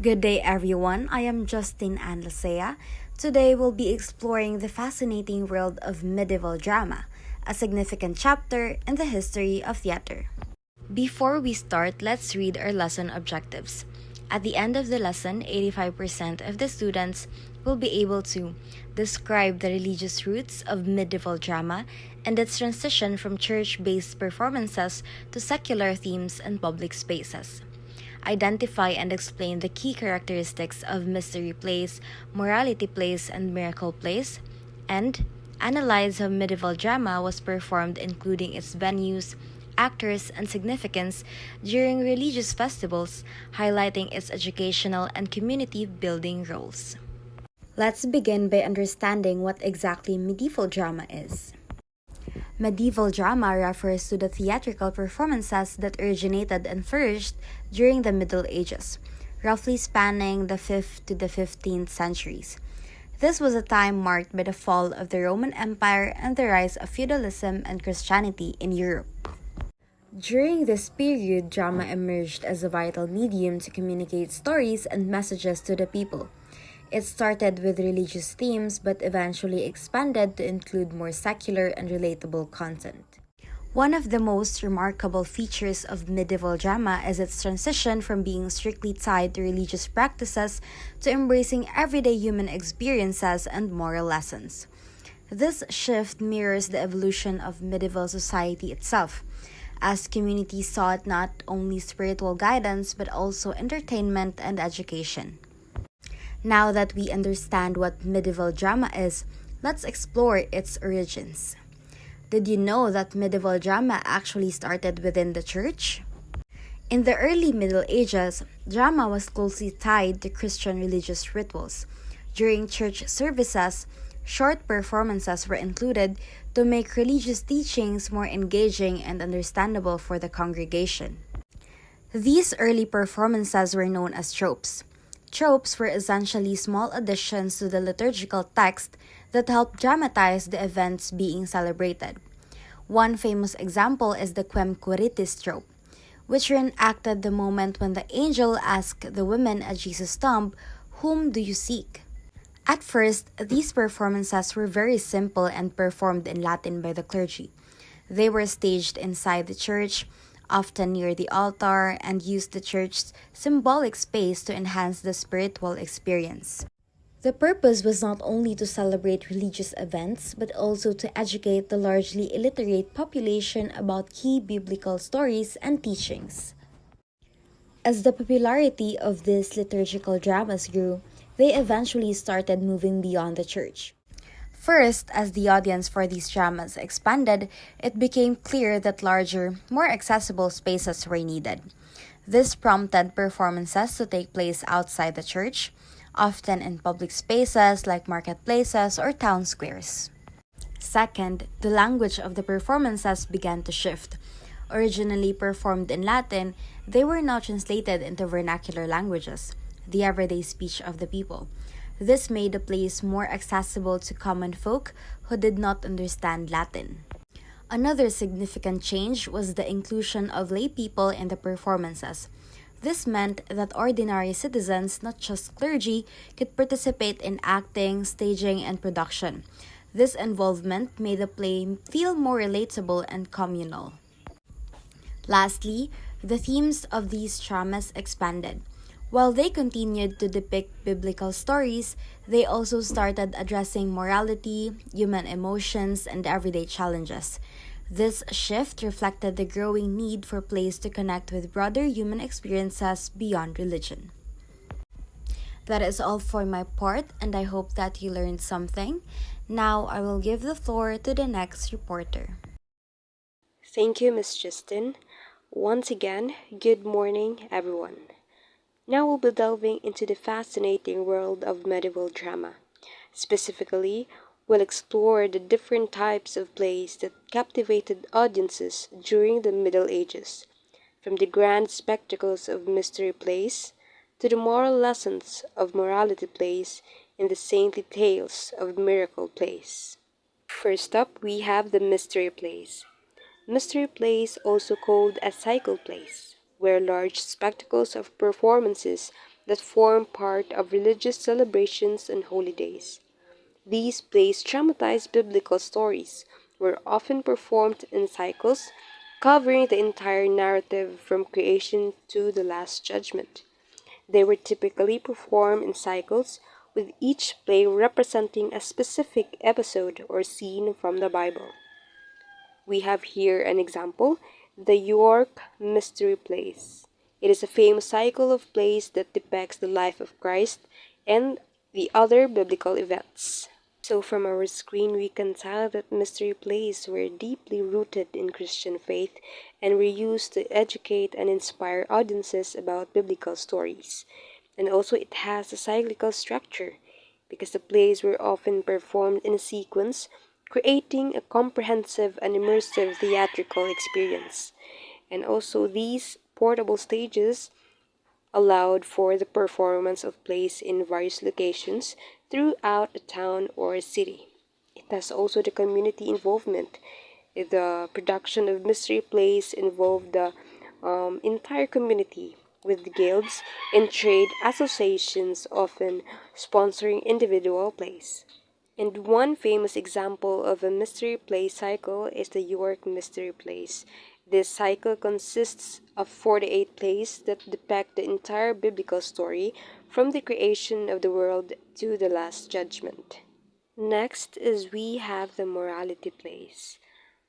Good day, everyone. I am Justin Anlasea. Today, we'll be exploring the fascinating world of medieval drama, a significant chapter in the history of theater. Before we start, let's read our lesson objectives. At the end of the lesson, 85% of the students will be able to describe the religious roots of medieval drama and its transition from church based performances to secular themes and public spaces. Identify and explain the key characteristics of mystery plays, morality plays, and miracle plays, and analyze how medieval drama was performed, including its venues, actors, and significance during religious festivals, highlighting its educational and community building roles. Let's begin by understanding what exactly medieval drama is. Medieval drama refers to the theatrical performances that originated and flourished during the Middle Ages, roughly spanning the 5th to the 15th centuries. This was a time marked by the fall of the Roman Empire and the rise of feudalism and Christianity in Europe. During this period, drama emerged as a vital medium to communicate stories and messages to the people. It started with religious themes but eventually expanded to include more secular and relatable content. One of the most remarkable features of medieval drama is its transition from being strictly tied to religious practices to embracing everyday human experiences and moral lessons. This shift mirrors the evolution of medieval society itself, as communities sought not only spiritual guidance but also entertainment and education. Now that we understand what medieval drama is, let's explore its origins. Did you know that medieval drama actually started within the church? In the early Middle Ages, drama was closely tied to Christian religious rituals. During church services, short performances were included to make religious teachings more engaging and understandable for the congregation. These early performances were known as tropes. Tropes were essentially small additions to the liturgical text that helped dramatize the events being celebrated. One famous example is the Quem Quiritis trope, which reenacted the moment when the angel asked the women at Jesus' tomb, "Whom do you seek?" At first, these performances were very simple and performed in Latin by the clergy. They were staged inside the church, often near the altar, and used the church's symbolic space to enhance the spiritual experience. The purpose was not only to celebrate religious events, but also to educate the largely illiterate population about key biblical stories and teachings. As the popularity of these liturgical dramas grew, they eventually started moving beyond the church. First, as the audience for these dramas expanded, it became clear that larger, more accessible spaces were needed. This prompted performances to take place outside the church, often in public spaces like marketplaces or town squares. Second, the language of the performances began to shift. Originally performed in Latin, they were now translated into vernacular languages, the everyday speech of the people. This made the plays more accessible to common folk who did not understand Latin. Another significant change was the inclusion of lay people in the performances. This meant that ordinary citizens, not just clergy, could participate in acting, staging, and production. This involvement made the play feel more relatable and communal. Lastly, the themes of these dramas expanded. While they continued to depict biblical stories, they also started addressing morality, human emotions, and everyday challenges. This shift reflected the growing need for plays to connect with broader human experiences beyond religion. That is all for my part, and I hope that you learned something. Now I will give the floor to the next reporter. Thank you, Miss Justin. Once again, good morning, everyone. Now we'll be delving into the fascinating world of medieval drama. Specifically, we'll explore the different types of plays that captivated audiences during the Middle Ages, from the grand spectacles of mystery plays to the moral lessons of morality plays and the saintly tales of miracle plays. First up, we have the mystery plays. Mystery plays, also called as cycle plays, were large spectacles of performances that form part of religious celebrations and holidays. These plays dramatize biblical stories, were often performed in cycles, covering the entire narrative from creation to the Last Judgment. They were typically performed in cycles, with each play representing a specific episode or scene from the Bible. We have here an example, the York Mystery Plays. It is a famous cycle of plays that depicts the life of Christ and the other biblical events. So from our screen, we can tell that mystery plays were deeply rooted in Christian faith and were used to educate and inspire audiences about biblical stories. And also it has a cyclical structure because the plays were often performed in a sequence, creating a comprehensive and immersive theatrical experience. And also these portable stages allowed for the performance of plays in various locations throughout a town or a city. It has also the community involvement. The production of mystery plays involved the entire community, with guilds and trade associations often sponsoring individual plays. And one famous example of a mystery play cycle is the York Mystery Plays. This cycle consists of 48 plays that depict the entire biblical story from the creation of the world to the Last Judgment. Next is we have the morality plays.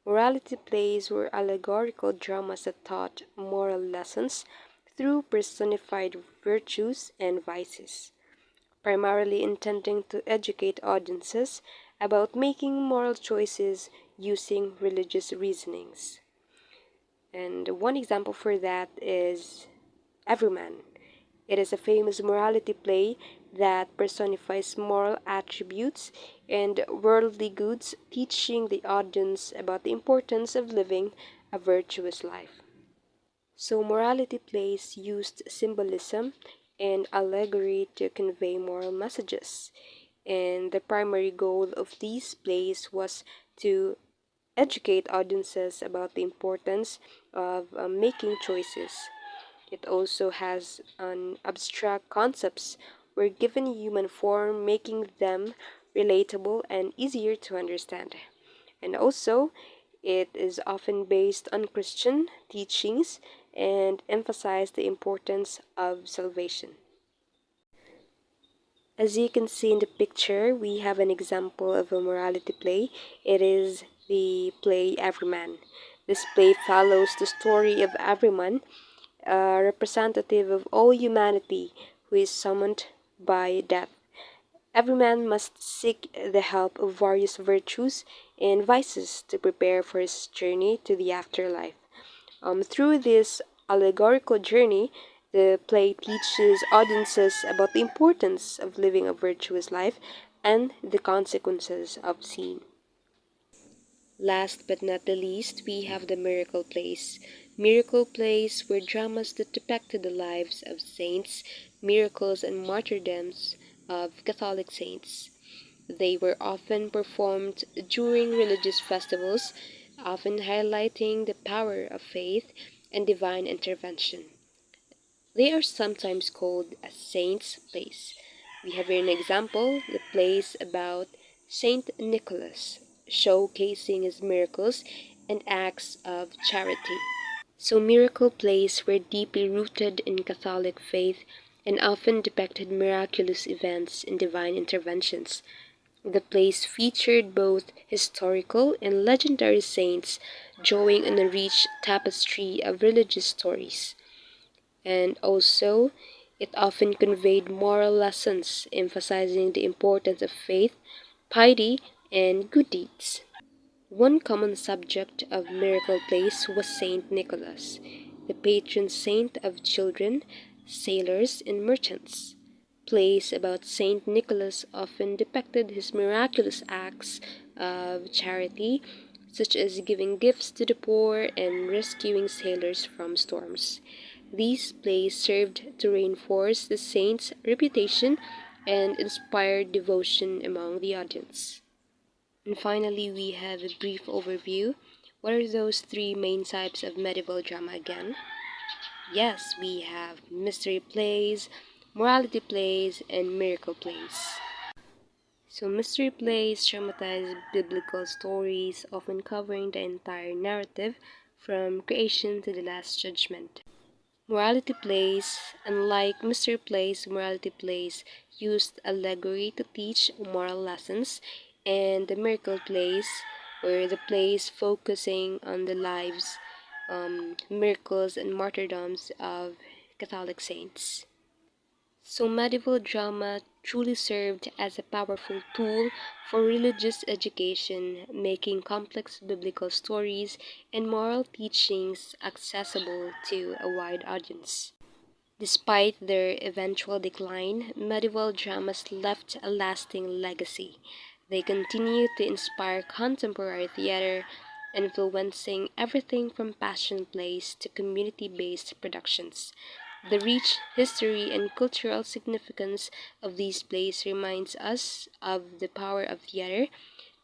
Morality plays were allegorical dramas that taught moral lessons through personified virtues and vices, primarily intending to educate audiences about making moral choices using religious reasonings. And one example for that is Everyman. It is a famous morality play that personifies moral attributes and worldly goods, teaching the audience about the importance of living a virtuous life. So, morality plays used symbolism and allegory to convey moral messages, and the primary goal of these plays was to educate audiences about the importance of making choices. It also has an abstract concepts were given human form, making them relatable and easier to understand. And also, it is often based on Christian teachings and emphasize the importance of salvation. As you can see in the picture, we have an example of a morality play. It is the play Everyman. This play follows the story of Everyman, a representative of all humanity who is summoned by death. Every man must seek the help of various virtues and vices to prepare for his journey to the afterlife. Through this allegorical journey, the play teaches audiences about the importance of living a virtuous life and the consequences of sin. Last but not the least, we have the miracle plays. Miracle plays were dramas that depicted the lives of saints, miracles, and martyrdoms of Catholic saints. They were often performed during religious festivals, often highlighting the power of faith and divine intervention. They are sometimes called a saint's plays. We have here an example, the plays about Saint Nicholas, showcasing his miracles and acts of charity. So miracle plays were deeply rooted in Catholic faith and often depicted miraculous events and divine interventions. The plays featured both historical and legendary saints drawing on a rich tapestry of religious stories. And also, it often conveyed moral lessons, emphasizing the importance of faith, piety, and good deeds. One common subject of miracle plays was Saint Nicholas, the patron saint of children, sailors, and merchants. Plays about Saint Nicholas often depicted his miraculous acts of charity, such as giving gifts to the poor and rescuing sailors from storms. These plays served to reinforce the saint's reputation and inspire devotion among the audience. And finally, we have a brief overview. What are those three main types of medieval drama again? Yes, we have mystery plays, morality plays, and miracle plays. So, mystery plays dramatize biblical stories, often covering the entire narrative from creation to the Last Judgment. Morality plays, unlike mystery plays, morality plays used allegory to teach moral lessons, and the miracle plays were the plays focusing on the lives, miracles, and martyrdoms of Catholic saints. So medieval drama truly served as a powerful tool for religious education, making complex biblical stories and moral teachings accessible to a wide audience. Despite their eventual decline, medieval dramas left a lasting legacy. They continue to inspire contemporary theater, influencing everything from passion plays to community-based productions. The rich history and cultural significance of these plays reminds us of the power of theater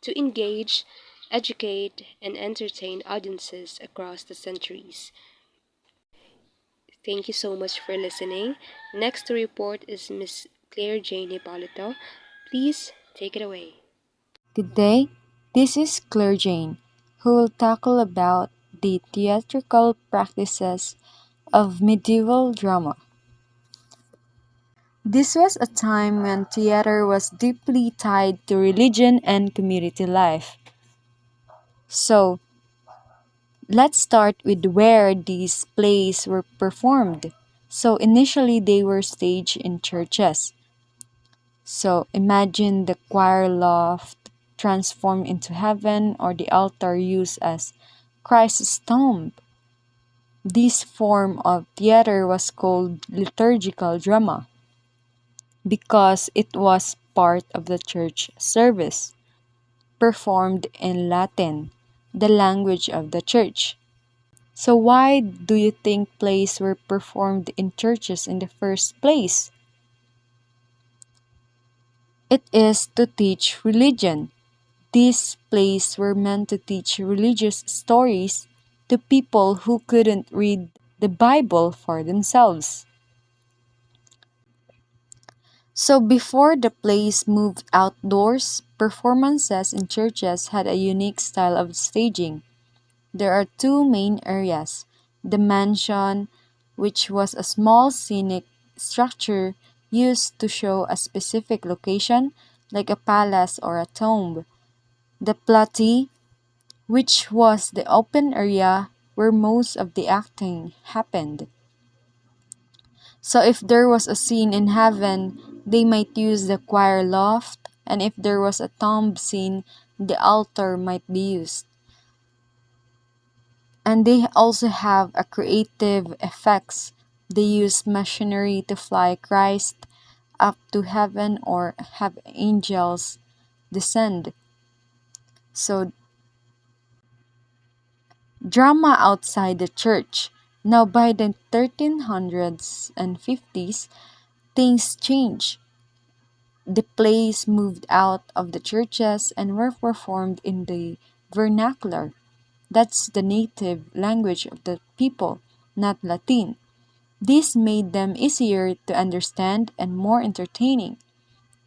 to engage, educate, and entertain audiences across the centuries. Thank you so much for listening. Next to report is Miss Claire Jane Hippolito. Please take it away. Good day. This is Claire Jane, who will tackle about the theatrical practices of medieval drama. This was a time when theater was deeply tied to religion and community life. So, let's start with where these plays were performed. So, initially they were staged in churches. So imagine the choir loft transformed into heaven or the altar used as Christ's tomb. This form of theater was called liturgical drama because it was part of the church service, performed in Latin, the language of the church. So why do you think plays were performed in churches in the first place? It is to teach religion. These plays were meant to teach religious stories to people who couldn't read the Bible for themselves. So, before the plays moved outdoors, performances in churches had a unique style of staging. There are two main areas: the mansion, which was a small scenic structure used to show a specific location, like a palace or a tomb, the plateau, which was the open area where most of the acting happened. So if there was a scene in heaven, they might use the choir loft, and if there was a tomb scene, the altar might be used. And they also have a creative effects. They use machinery to fly Christ up to heaven or have angels descend. So drama outside the church. Now, by the 1300s and 50s, things changed. The plays moved out of the churches and were performed in the vernacular. That's the native language of the people, not Latin. This made them easier to understand and more entertaining.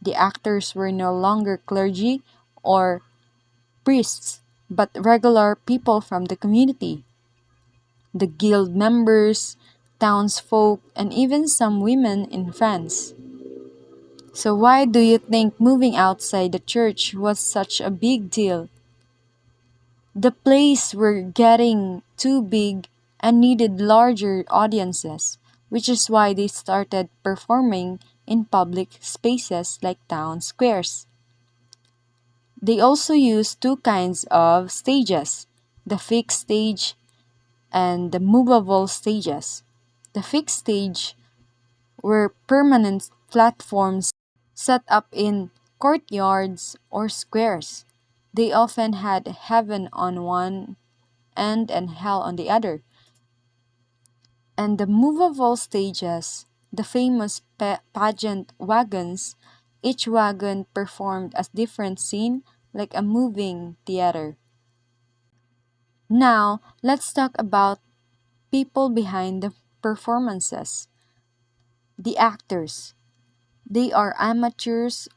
The actors were no longer clergy or priests, but regular people from the community. The guild members, townsfolk, and even some women in France. So, why do you think moving outside the church was such a big deal? The plays were getting too big and needed larger audiences, which is why they started performing in public spaces like town squares. They also used two kinds of stages: the fixed stage and the movable stages. The fixed stage were permanent platforms set up in courtyards or squares. They often had heaven on one end and hell on the other. And the movable stages, the famous pageant wagons, each wagon performed a different scene like a moving theater. Now, let's talk about people behind the performances. The actors. They are amateurs,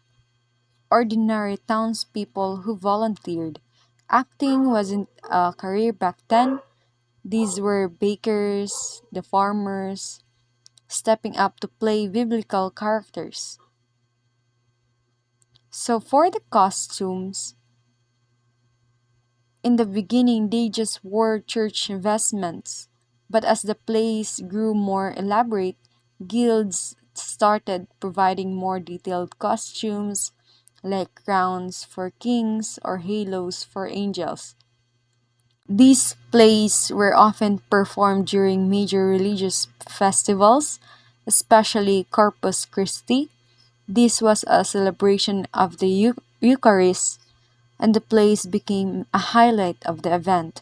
ordinary townspeople who volunteered. Acting wasn't a career back then. These were bakers, the farmers, stepping up to play biblical characters. So for the costumes, in the beginning they just wore church vestments, but as the plays grew more elaborate, guilds started providing more detailed costumes like crowns for kings or halos for angels. These plays were often performed during major religious festivals, especially Corpus Christi. This was a celebration of the Eucharist, and the plays became a highlight of the event.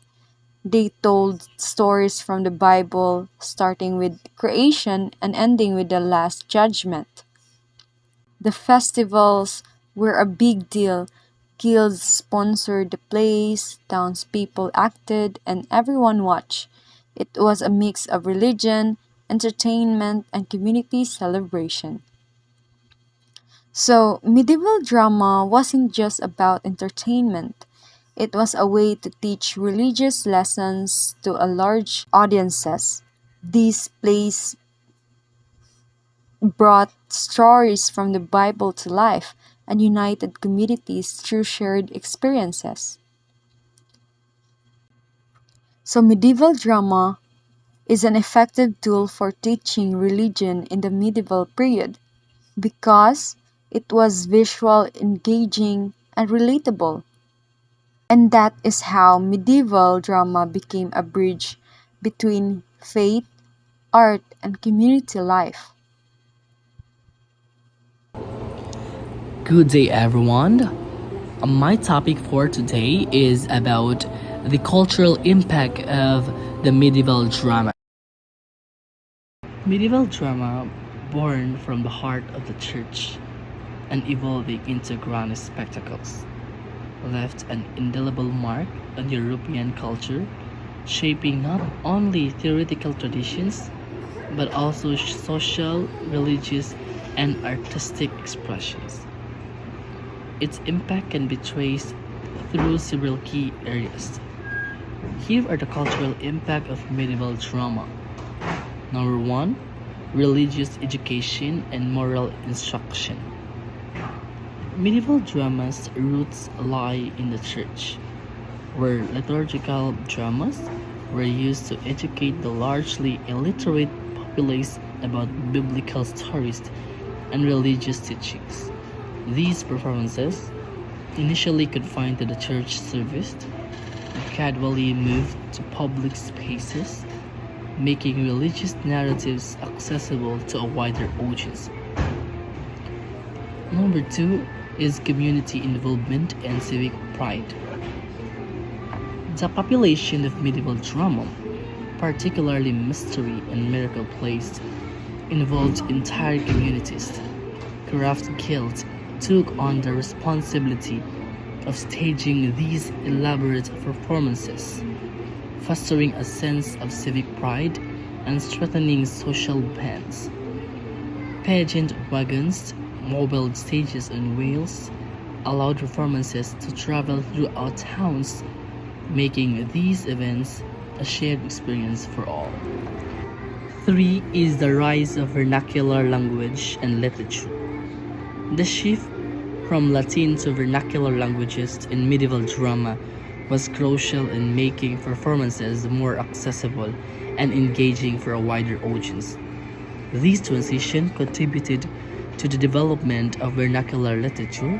They told stories from the Bible, starting with creation and ending with the Last Judgment. The festivals were a big deal. Guilds sponsored the plays, townspeople acted, and everyone watched. It was a mix of religion, entertainment, and community celebration. So, medieval drama wasn't just about entertainment. It was a way to teach religious lessons to a large audiences. These plays brought stories from the Bible to life and united communities through shared experiences. So, medieval drama is an effective tool for teaching religion in the medieval period because it was visual, engaging, and relatable. And that is how medieval drama became a bridge between faith, art, and community life. Good day, everyone. My topic for today is about the cultural impact of the medieval drama. Medieval drama, born from the heart of the church and evolving into grand spectacles, left an indelible mark on European culture, shaping not only theoretical traditions but also social, religious, and artistic expressions. Its impact can be traced through several key areas. Here are the cultural impact of medieval drama. Number one, religious education and moral instruction. Medieval drama's roots lie in the church, where liturgical dramas were used to educate the largely illiterate populace about biblical stories and religious teachings. These performances, initially confined to the church service, gradually moved to public spaces, making religious narratives accessible to a wider audience. Number two is community involvement and civic pride. The population of medieval drama, particularly mystery and miracle plays, involved entire communities. Craft guilds took on the responsibility of staging these elaborate performances, fostering a sense of civic pride and strengthening social bonds. Pageant wagons, mobile stages and wheels allowed performances to travel throughout towns, making these events a shared experience for all. 3 is the rise of vernacular language and literature. The shift from Latin to vernacular languages in medieval drama was crucial in making performances more accessible and engaging for a wider audience. This transition contributed to the development of vernacular literature,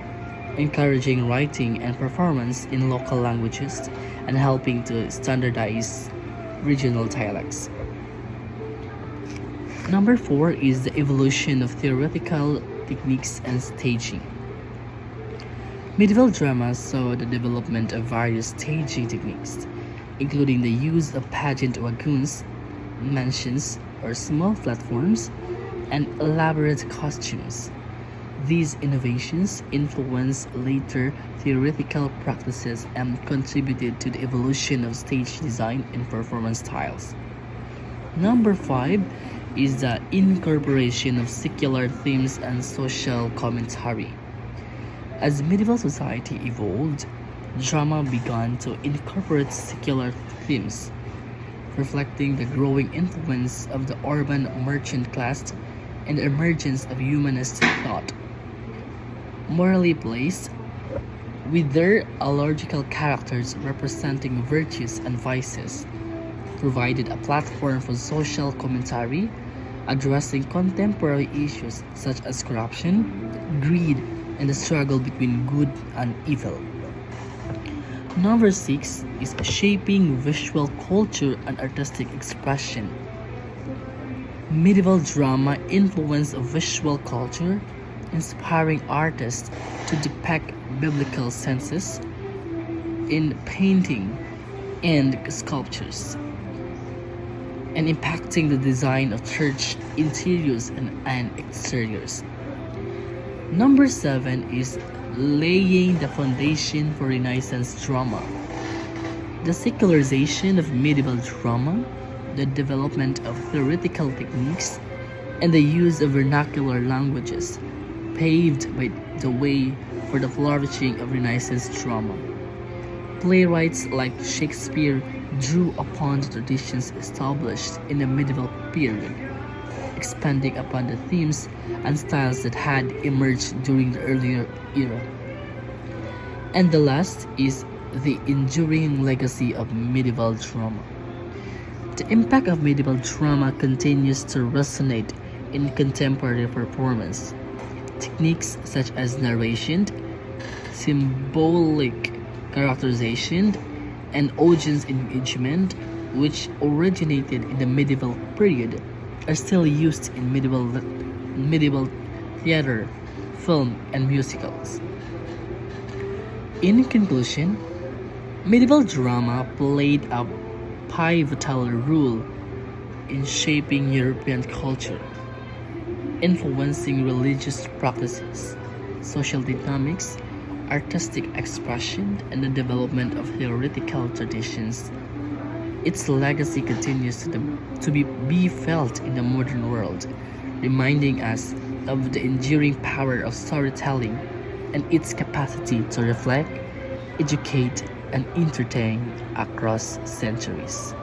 encouraging writing and performance in local languages and helping to standardize regional dialects. Number 4 is the evolution of theoretical techniques and staging. Medieval drama saw the development of various staging techniques, including the use of pageant wagons, mansions, or small platforms, and elaborate costumes. These innovations influenced later theoretical practices and contributed to the evolution of stage design and performance styles. Number 5 is the incorporation of secular themes and social commentary. As medieval society evolved, drama began to incorporate secular themes, reflecting the growing influence of the urban merchant class and the emergence of humanist thought. Morally placed, with their allegorical characters representing virtues and vices, provided a platform for social commentary addressing contemporary issues such as corruption, greed, and the struggle between good and evil. Number 6 is shaping visual culture and artistic expression. Medieval drama influenced visual culture, inspiring artists to depict biblical scenes in painting and sculptures, and impacting the design of church interiors and exteriors. Number 7 is laying the foundation for Renaissance drama. The secularization of medieval drama, the development of theoretical techniques, and the use of vernacular languages paved the way for the flourishing of Renaissance drama. Playwrights like Shakespeare drew upon the traditions established in the medieval period, expanding upon the themes and styles that had emerged during the earlier era. And the last is the enduring legacy of medieval drama. The impact of medieval drama continues to resonate in contemporary performance. Techniques such as narration, symbolic characterization, and audience engagement, which originated in the medieval period, are still used in medieval theater, film, and musicals. In conclusion, medieval drama played a pivotal role in shaping European culture, influencing religious practices, social dynamics, artistic expression, and the development of theoretical traditions. Its legacy continues to be felt in the modern world, reminding us of the enduring power of storytelling and its capacity to reflect, educate, and entertain across centuries.